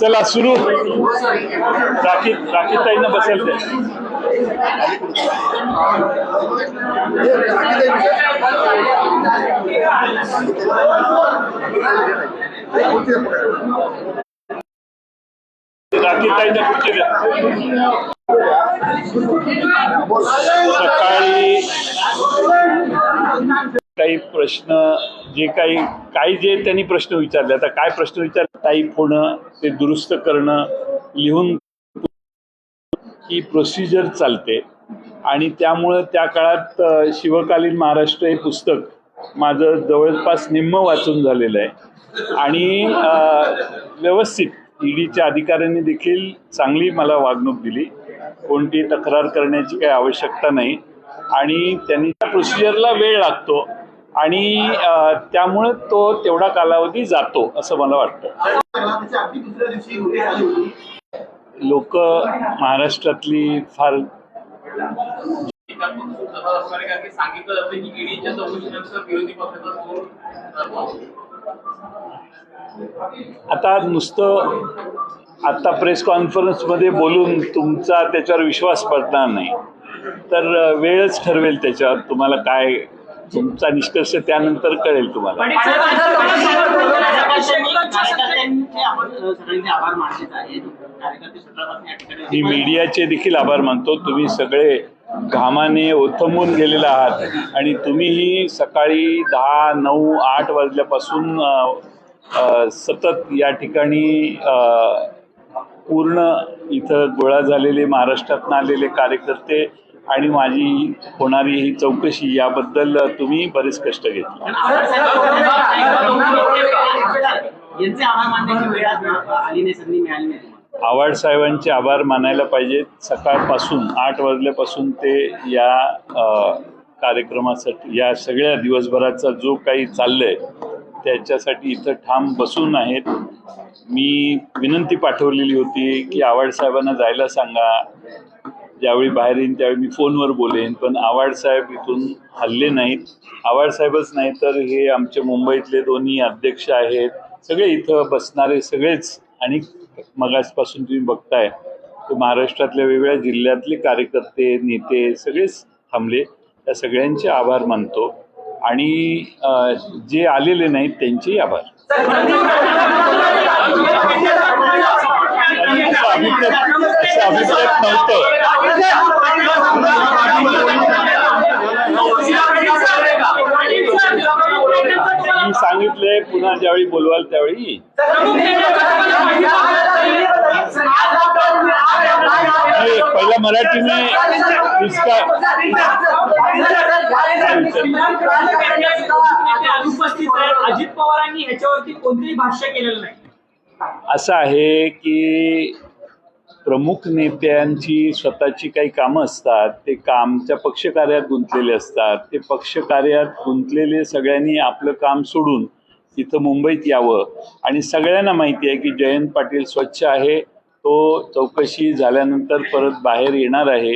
चला सुरू. राखी ताईंना बसेल ते. राखी ताईंना पुढची द्या. सकाळी काही प्रश्न जे काही जे त्यांनी प्रश्न विचारले, आता काय प्रश्न विचारले, टाईप होणं, ते दुरुस्त करणं, लिहून ही प्रोसिजर चालते. आणि त्यामुळं त्या काळात शिवकालीन महाराष्ट्र हे पुस्तक माझं जवळपास निम्म वाचून झालेलं आहे. आणि व्यवस्थित ईडीच्या अधिकाऱ्यांनी देखील चांगली मला वागणूक दिली. कोणती तक्रार करण्याची काही आवश्यकता नाही. आणि त्यांनी त्या प्रोसिजरला वेळ लागतो आणि त्यामुळे तो तेवढा कालावधी जातो असं मला वाटतं. लोक महाराष्ट्रातली फार आता नुसतं आता प्रेस कॉन्फरन्समध्ये बोलून तुमचा त्याच्यावर विश्वास पडणार नाही, तर वेळच ठरवेल त्याच्यावर तुम्हाला काय तुमचा निष्कर्ष त्यानंतर कळेल तुम्हाला. मी मीडियाचे देखील आभार मानतो. तुम्ही सगळे घामाने ओथंबून गेलेले आहात आणि तुम्हीही सकाळी 10, 9, 8 वाजल्यापासून सतत या ठिकाणी पूर्ण इथं गोळा झालेले महाराष्ट्रातून आलेले कार्यकर्ते आणि माझी होणारी ही चौकशी याबद्दल तुम्ही बरेच कष्ट घेतले. आव्हाड साहेबांचे आभार मानायला पाहिजेत. सकाळपासून 8 वाजल्यापासून ते या कार्यक्रमासाठी या सगळ्या दिवसभराचा जो काही चाललंय त्याच्यासाठी इथं ठाम बसून आहेत. मी विनंती पाठवलेली होती की आव्हाड साहेबांना जायला सांगा, ज्यावेळी बाहेर येईन त्यावेळी मी फोनवर बोलेन, पण आव्हाड साहेब इथून हल्ले नाहीत. आव्हाड साहेबच नाही तर हे आमचे मुंबईतले दोन्ही अध्यक्ष आहेत, सगळे इथं बसणारे सगळेच, आणि मगासपासून तुम्ही बघताय की महाराष्ट्रातल्या वेगवेगळ्या जिल्ह्यातले कार्यकर्ते नेते सगळेच थांबले. त्या सगळ्यांचे आभार मानतो आणि जे आलेले नाहीत त्यांचेही आभार. अभिप्रेत नव्हतं. मी सांगितलंय पुन्हा ज्यावेळी बोलवाल त्यावेळी. पहिला मराठी में इसका अजित पवारांनी ह्याच्यावरती कोणतेही भाष्य केलेलं नाही. असं आहे की प्रमुख नेत्यांची स्वतःची काही कामं असतात, ते कामच्या पक्षकार्यात गुंतलेले असतात. ते पक्षकार्यात गुंतलेले सगळ्यांनी आपलं काम सोडून इथं मुंबईत यावं. आणि सगळ्यांना माहिती आहे की जयंत पाटील स्वच्छ आहे, तो चौकशी झाल्यानंतर परत बाहेर येणार आहे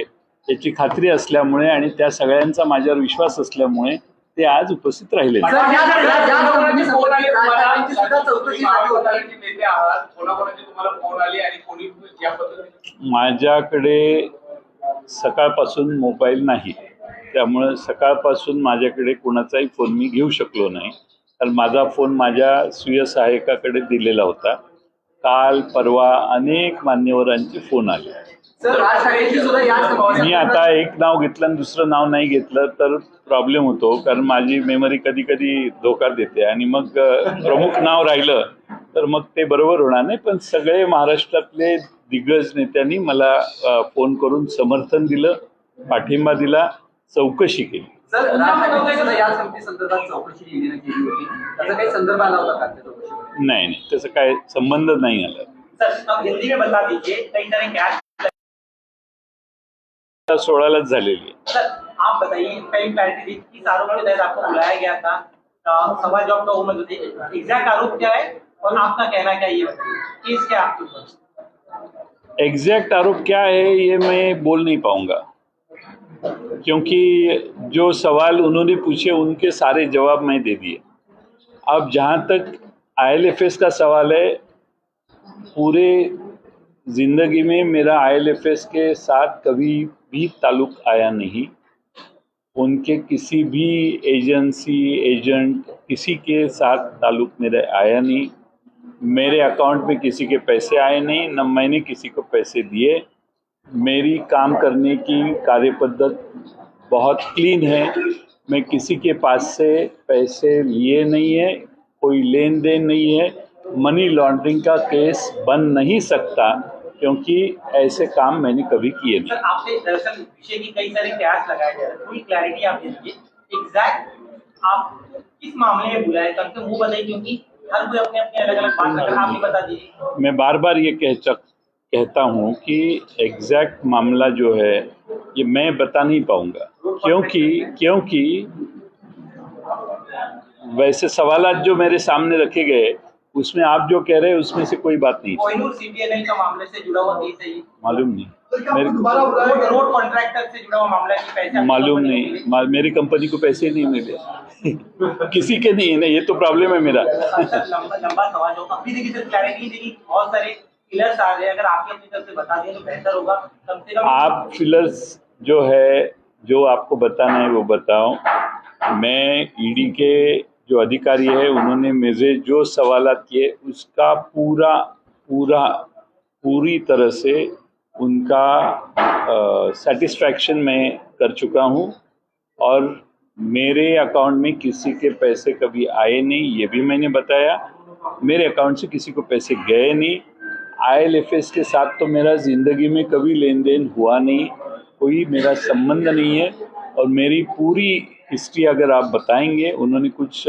याची खात्री असल्यामुळे आणि त्या सगळ्यांचा माझ्यावर विश्वास असल्यामुळे ते आज उपस्थित राहिले. माझ्याकडे सकाळपासून मोबाईल नाही, त्यामुळे सकाळपासून माझ्याकडे कोणाचाही फोन मी घेऊ शकलो नाही. तर माझा फोन माझ्या स्वीय सहाय्यकाकडे दिलेला होता. काल परवा अनेक मान्यवरांचे फोन आले. मी आता एक नाव घेतलं आणि दुसरं नाव नाही घेतलं तर प्रॉब्लेम होतो, कारण माझी मेमरी कधी कधी धोका देते आणि मग प्रमुख नाव राहिलं तर मग ते बरोबर होणार नाही. पण सगळे महाराष्ट्रातले दिग्गज नेत्यांनी मला फोन करून समर्थन दिलं, पाठिंबा दिला, चौकशी केली. नाही, त्याचा काय संबंध नाही आला. सर 16लाच झालेली आहे. सर आप बताइए, कई क्लैरिटी दी कि आरोप के तहत आपको बुलाया गया था, सभा जॉब का उम्र थी, एग्जैक्ट आरोप क्या है और आपका कहना क्या ये केस क्या आपके ऊपर? एग्जैक्ट आरोप क्या है ये मैं बोल नहीं पाऊंगा, क्योंकि जो सवाल उन्होंने पूछे उनके सारे जवाब मैं दे दिए. अब जहाँ तक ILFS का सवाल है, पूरे ज़िंदगी में मेरा IL&FS के साथ कभी भी ताल्लुक़ आया नहीं। उनके किसी भी एजेंसी, एजेंट, किसी के साथ ताल्लुक़ मेरे आया नहीं। मेरे अकाउंट में किसी के पैसे आए नहीं, न मैंने किसी को पैसे दिए। मेरी काम करने की कार्यपद्धति बहुत क्लीन है। मैं किसी के पास से पैसे लिए नहीं है, कोई लेन देन नहीं है। मनी लॉन्ड्रिंग का केस बन नहीं सकता क्योंकि ऐसे काम मैंने कभी किए नहीं। सर आपसे दरअसल विषय की कई सारे कयास लगाए जा रहे हैं, पूरी क्लैरिटी आप दे दीजिए एग्जैक्ट आप किस मामले में बुलाए, कम से मुंह बताइए, क्योंकि हर कोई अपने अपने अलग अलग बात कर, आप ही बता दीजिए। मैं बार बार ये कहता हूँ कि एग्जैक्ट मामला जो है ये मैं बता नहीं पाऊंगा, क्योंकि वैसे सवालात जो मेरे सामने रखे गए उसमें आप जो कह रहे हैं उसमें से कोई बात नहीं। कोहिनूर CPNL का मामले से जुड़ा हुआ केस है ये? मालूम नहीं, मेरे रोड कॉन्ट्रैक्टर से जुड़ा हुआ मामला है कि पैसे मालूम नहीं, मेरी कंपनी को पैसे नहीं मिले किसी के नहीं है ना, ये तो प्रॉब्लम है मेरा। लंबा सवाल होगा, अभी देखिए सर क्लैरिटी देखिए, बहुत सारे फिलर्स आ रहे हैं, अगर आपकी अपनी तरफ से बता दें तो बेहतर होगा। कम से कम आप फिलर्स जो है, जो आपको बताना है वो बताओ। मैं ईडी के जो अधिकारी है उन्होंने मुझे जो सवालात किए उसका पूरी तरह से उनका सेटिस्फैक्शन मैं कर चुका हूँ। और मेरे अकाउंट में किसी के पैसे कभी आए नहीं, ये भी मैंने बताया। मेरे अकाउंट से किसी को पैसे गए नहीं। IL&FS के साथ तो मेरा ज़िंदगी में कभी लेन देन हुआ नहीं, कोई मेरा संबंध नहीं है। और मेरी पूरी हिस्ट्री अगर आप बताएंगे, उन्होंने कुछ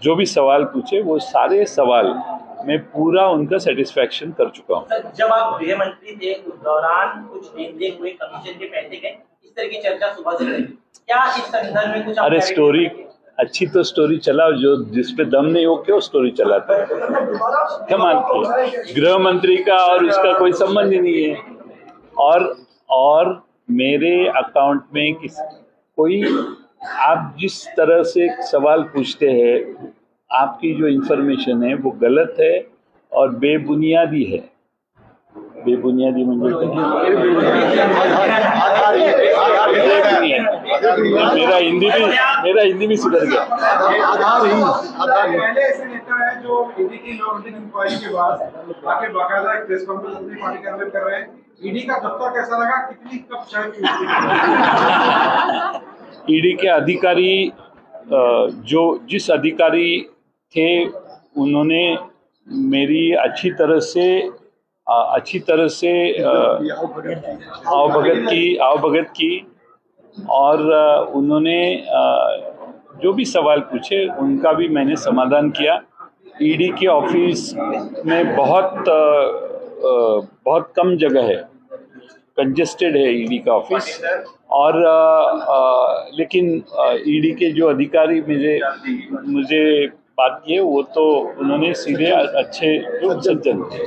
जो भी सवाल पूछे वो सारे सवाल मैं पूरा उनका सेटिस्फैक्शन कर चुका हूँ। सर जब आप गृह मंत्री थे उस दौरान कुछ लेन देन हुए, कमीशन के पैसे गए, इस तरह की चर्चा सुबह से रही, क्या इस संदर्भ में कुछ आप अरे स्टोरी अच्छी तो स्टोरी चलाओ, जो जिस पे दम नहीं हो क्यों स्टोरी चलाता है। क्या मानते हैं गृह मंत्री का और उसका कोई संबंध ही नहीं है। और मेरे अकाउंट में कोई, आप जिस तरह से सवाल पूछते हैं, आपकी जो इन्फॉर्मेशन है वो गलत है और बेबुनियादी है। बेबुनियादी मतलब मेरा हिंदी भी सुधर गया। पहले ऐसे नेता है जो ईडी की लॉन्ड्रिंग इंक्वायरी के बाद आके बाकायदा एक प्रेस कॉन्फ्रेंस अपनी पार्टी के अंदर कर रहे हैं। ईडी का दफ्तर कैसा लगा, कितनी कब चाय पी? ईडी के अधिकारी जिस अधिकारी थे उन्होंने मेरी अच्छी तरह से अवगत की और उन्होंने जो भी सवाल पूछे उनका भी मैंने समाधान किया। ईडी के ऑफिस में बहुत कम जगह है, कंजेस्टेड है ईडी का ऑफिस। और लेकिन ईडी के जो अधिकारी मुझे बात की है वो तो उन्होंने सीधे अच्छे जो सज्जन थे।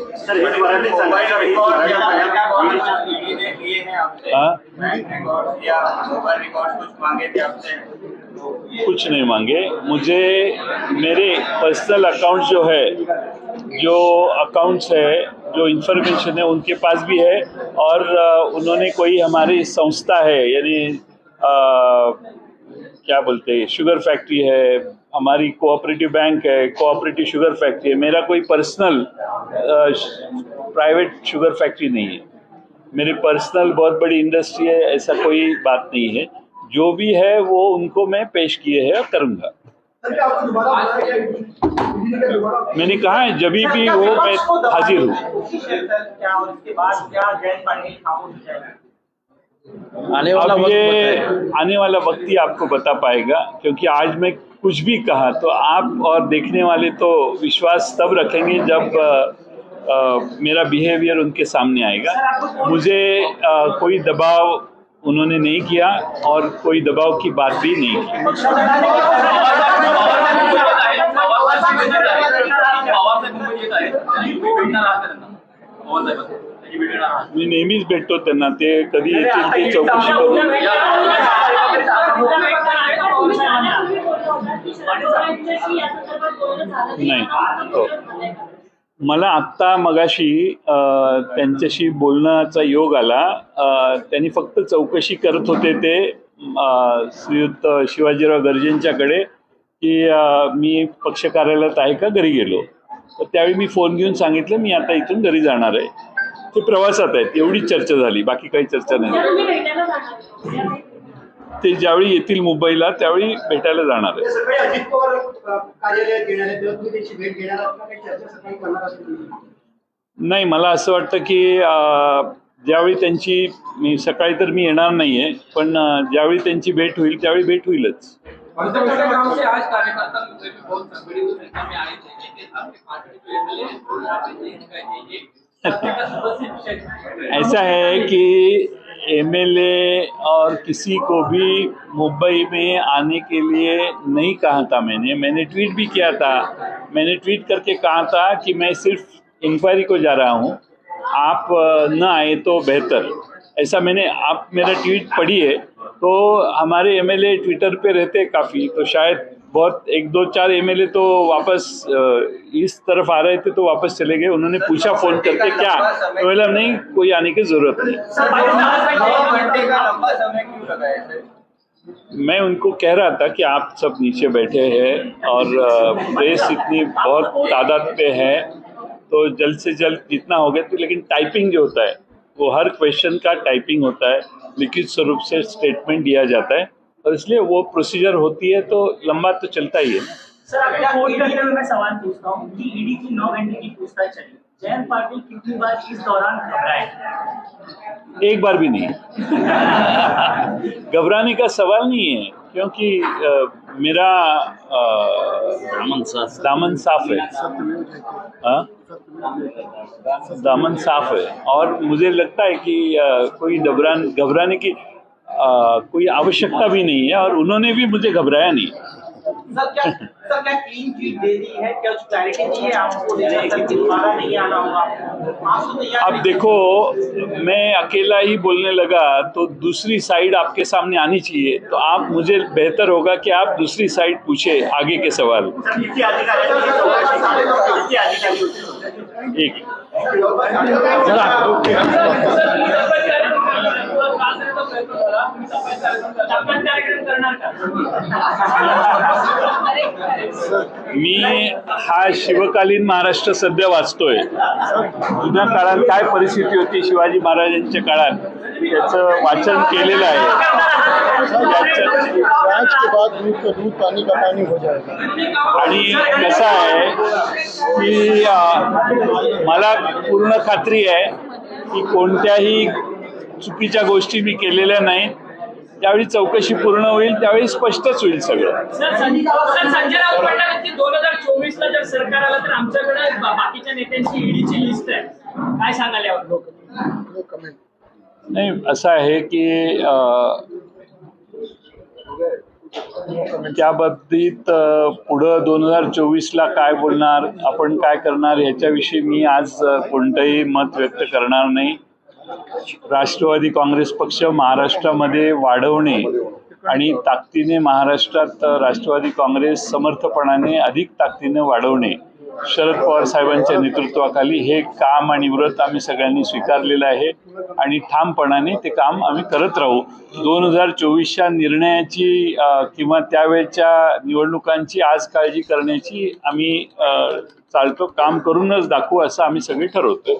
कुछ नहीं मांगे मुझे। मेरे पर्सनल अकाउंट जो है, जो अकाउंट्स है, जो इन्फॉर्मेशन है उनके पास भी है। और उन्होंने कोई हमारी संस्था है, यानी क्या बोलते हैं, शुगर फैक्ट्री है हमारी, कोऑपरेटिव बैंक है, कोऑपरेटिव शुगर फैक्ट्री है। मेरा कोई पर्सनल प्राइवेट शुगर फैक्ट्री नहीं है। मेरी पर्सनल बहुत बड़ी इंडस्ट्री है, ऐसा कोई बात नहीं है। जो भी है वो उनको मैं पेश किए है करूँगा। मैंने कहा है जब भी वो मैं हाजिर हूँ। अब ये आने वाला वक्त ही आपको बता पाएगा, क्योंकि आज मैं कुछ भी कहा तो आप और देखने वाले तो विश्वास तब रखेंगे जब मेरा बिहेवियर उनके सामने आएगा। मुझे कोई दबाव उन्होंने नहीं किया और कोई दबाव की बात भी नहीं की। मी नेहमीच भेटतो त्यांना, ते कधी येतील ते चौकशी करू। नाही हो. मला आत्ता मगाशी त्यांच्याशी बोलण्याचा योग आला. त्यांनी फक्त चौकशी करत होते ते श्रीयुत शिवाजीराव गर्जेंच्याकडे की मी पक्ष कार्यालयात आहे का, घरी गेलो. तर त्यावेळी मी फोन घेऊन सांगितलं मी आता इथून घरी जाणार आहे. ते प्रवासात आहेत, एवढीच चर्चा झाली, बाकी काही चर्चा नाही. ते ज्यावेळी येतील मुंबईला त्यावेळी भेटायला जाणार आहे. सकाळी अजित पवार कार्यालयात येणार आहेत तेव्हा तुम्ही त्यांची भेट घेणार आहात का? काही चर्चा सकाळी करणार असेल? नाही, मला असं वाटतं की ज्यावेळी त्यांची मी सकाळी तर मी येणार नाही आहे, पण ज्यावेळी त्यांची भेट होईल त्यावेळी भेट होईलच. आज कार्यकर्ता मुंबई में बहुत संगठित संख्या में आए थे, लेकिन आपके पार्टी जो एमएलए बोल रहा है नहीं दिखाई देंगे। ऐसा है कि एमएलए और किसी को भी मुंबई में आने के लिए नहीं कहा था. मैंने ट्वीट भी किया था. मैंने ट्वीट करके कहा था कि मैं सिर्फ इंक्वायरी को जा रहा हूँ, आप न आए तो बेहतर. ऐसा मैंने, आप मेरा ट्वीट पढ़िए तो हमारे एमएलए ट्विटर पे रहते काफ़ी, तो शायद बहुत 1-2-4 एमएलए तो वापस इस तरफ आ रहे थे तो वापस चले गए. उन्होंने पूछा फ़ोन करके क्या, तो बोला नहीं, कोई आने की ज़रूरत नहीं. 9 घंटे का लंबा समय क्यों लगा है सर? मैं उनको कह रहा था कि आप सब नीचे बैठे हैं और प्रेस इतनी बहुत तादाद पे है, तो जल्द से जल्द जितना हो गया. तो लेकिन टाइपिंग जो होता है वो हर क्वेश्चन का टाइपिंग होता है, लिखित स्वरूप से स्टेटमेंट दिया जाता है, और इसलिए वो प्रोसीजर होती है तो लंबा तो चलता ही है. सर, आपको कोर्ट करते हुए मैं सवाल पूछता हूँ कि ईडी की 9 घंटे की पूछताछ चली, जयंत पाटिल कितनी बार इस दौरान घबराए? एक बार भी नहीं. घबराने का सवाल नहीं है, क्योंकि मेरा दामन साफ है. हाँ? दामन साफ है, और मुझे लगता है कि कोई घबराने की कोई आवश्यकता भी नहीं है, और उन्होंने भी मुझे घबराया नहीं. सर क्या क्लीन चिट दे दी है? क्या कुछ क्लैरिटी दी है आपको? दोबारा नहीं आना होगा आप तो अब देखो, मैं अकेला ही बोलने लगा तो दूसरी साइड आपके सामने आनी चाहिए, तो आप, मुझे बेहतर होगा कि आप दूसरी साइड पूछे आगे के सवाल. एक मी हा शिवकालीन महाराष्ट्र सध्या वाचतोय. जुन्या काळात काय परिस्थिती होती शिवाजी महाराजांच्या काळात त्याचं वाचन केलेलं आहे. जांच के बाद दूध का दूध, पानी का पानी हो जाएगा. आणि कसं आहे की मला पूर्ण खात्री आहे की कोणत्याही चुकीच्या गोष्टी मी केलेल्या नाहीत. ज्यावेळी चौकशी पूर्ण होईल त्यावेळी स्पष्टच होईल सगळं. सर, संजय राऊत म्हणतात की 2024ला जर सरकार आलं तर आमच्याकडे बाकीच्या नेत्यांची ईडीची लिस्ट आहे, काय सांगाल यावर? नाही, असं आहे की त्या बाबतीत पुढं 2024ला काय बोलणार, आपण काय करणार याच्याविषयी मी आज कोणतंही मत व्यक्त करणार नाही. राष्ट्रवादी काँग्रेस पक्ष महाराष्ट्रामध्ये वाढवणे आणि ताकदीने महाराष्ट्रात राष्ट्रवादी काँग्रेस समर्थपणाने अधिक ताकदीने वाढवणे, शरद पवार साहेबांच्या नेतृत्वाखाली हे काम आणि व्रत आम्ही सगळ्यांनी स्वीकारलेलं आहे आणि ठामपणाने ते काम आम्ही करत राहू. 2024च्या निर्णयाची किंवा त्यावेळच्या निवडणुकांची आज काळजी करण्याची आम्ही चालतो, काम करूनच दाखवू असं आम्ही सगळे ठरवतो.